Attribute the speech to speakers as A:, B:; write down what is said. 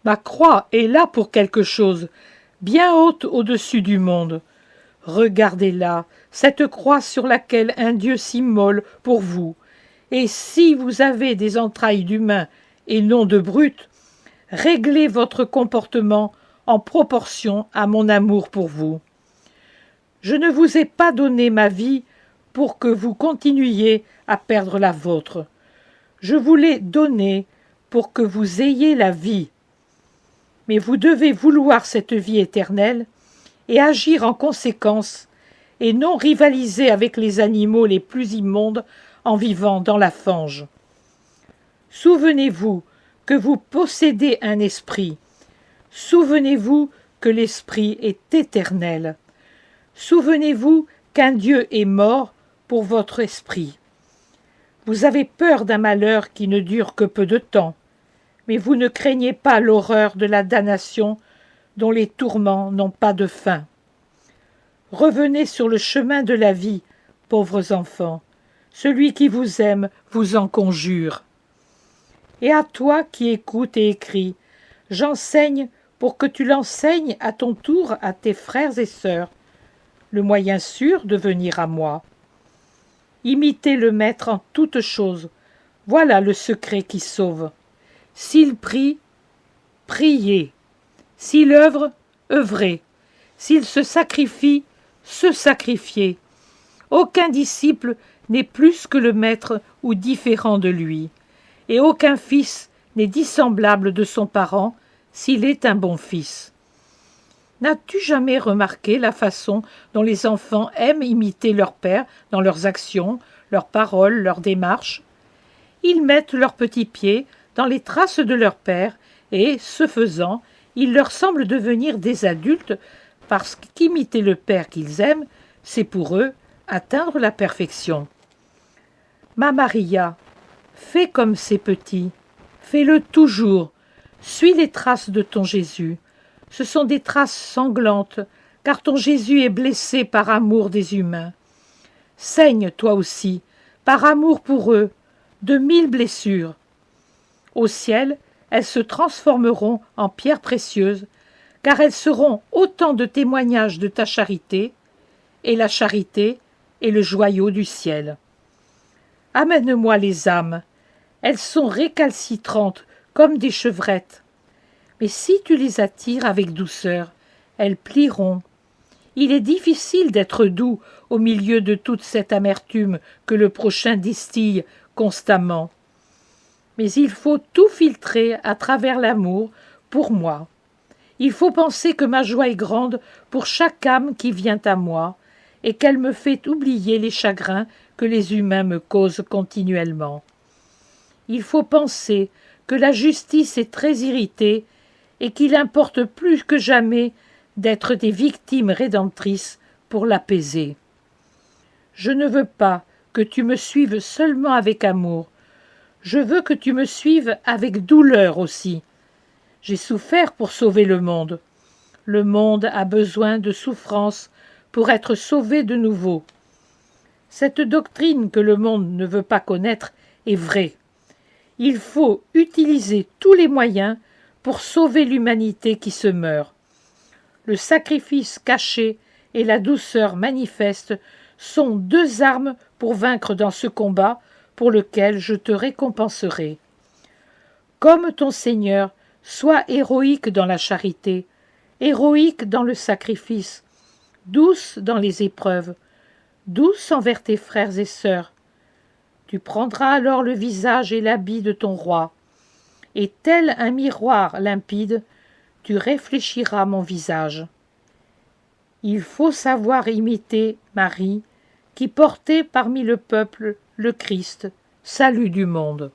A: Ma croix est là pour quelque chose, bien haute au-dessus du monde. Regardez-la, cette croix sur laquelle un Dieu s'immole pour vous. Et si vous avez des entrailles d'humain et non de brute, réglez votre comportement en proportion à mon amour pour vous. Je ne vous ai pas donné ma vie pour que vous continuiez à perdre la vôtre. Je vous l'ai donnée pour que vous ayez la vie. Mais vous devez vouloir cette vie éternelle et agir en conséquence et non rivaliser avec les animaux les plus immondes en vivant dans la fange. Souvenez-vous que vous possédez un esprit. Souvenez-vous que l'esprit est éternel. Souvenez-vous qu'un Dieu est mort pour votre esprit. Vous avez peur d'un malheur qui ne dure que peu de temps, mais vous ne craignez pas l'horreur de la damnation dont les tourments n'ont pas de fin. Revenez sur le chemin de la vie, pauvres enfants. Celui qui vous aime vous en conjure. Et à toi qui écoutes et écris, j'enseigne pour que tu l'enseignes à ton tour à tes frères et sœurs, le moyen sûr de venir à moi. Imitez le Maître en toutes choses, voilà le secret qui sauve. S'il prie, priez. S'il œuvre, œuvrez. S'il se sacrifie, se sacrifiez. Aucun disciple n'est plus que le Maître ou différent de lui, et aucun fils n'est dissemblable de son parent s'il est un bon fils. N'as-tu jamais remarqué la façon dont les enfants aiment imiter leur père dans leurs actions, leurs paroles, leurs démarches? Ils mettent leurs petits pieds dans les traces de leur père et, ce faisant, il leur semble devenir des adultes parce qu'imiter le père qu'ils aiment, c'est pour eux atteindre la perfection. Ma Maria, fais comme ces petits, fais-le toujours, suis les traces de ton Jésus. Ce sont des traces sanglantes, car ton Jésus est blessé par amour des humains. Saigne toi aussi, par amour pour eux, de 1000 blessures. Au ciel, elles se transformeront en pierres précieuses, car elles seront autant de témoignages de ta charité, et la charité est le joyau du ciel. Amène-moi les âmes, elles sont récalcitrantes comme des chevrettes. Mais si tu les attires avec douceur, elles plieront. Il est difficile d'être doux au milieu de toute cette amertume que le prochain distille constamment. Mais il faut tout filtrer à travers l'amour pour moi. Il faut penser que ma joie est grande pour chaque âme qui vient à moi, et qu'elle me fait oublier les chagrins que les humains me causent continuellement. Il faut penser que la justice est très irritée et qu'il importe plus que jamais d'être des victimes rédemptrices pour l'apaiser. Je ne veux pas que tu me suives seulement avec amour, je veux que tu me suives avec douleur aussi. J'ai souffert pour sauver le monde. Le monde a besoin de souffrance pour être sauvé de nouveau. Cette doctrine que le monde ne veut pas connaître est vraie. Il faut utiliser tous les moyens pour sauver l'humanité qui se meurt. Le sacrifice caché et la douceur manifeste sont deux armes pour vaincre dans ce combat pour lequel je te récompenserai. Comme ton Seigneur, sois héroïque dans la charité, héroïque dans le sacrifice, douce dans les épreuves, douce envers tes frères et sœurs. Tu prendras alors le visage et l'habit de ton roi, et tel un miroir limpide, tu réfléchiras mon visage. Il faut savoir imiter Marie, qui portait parmi le peuple le Christ, salut du monde.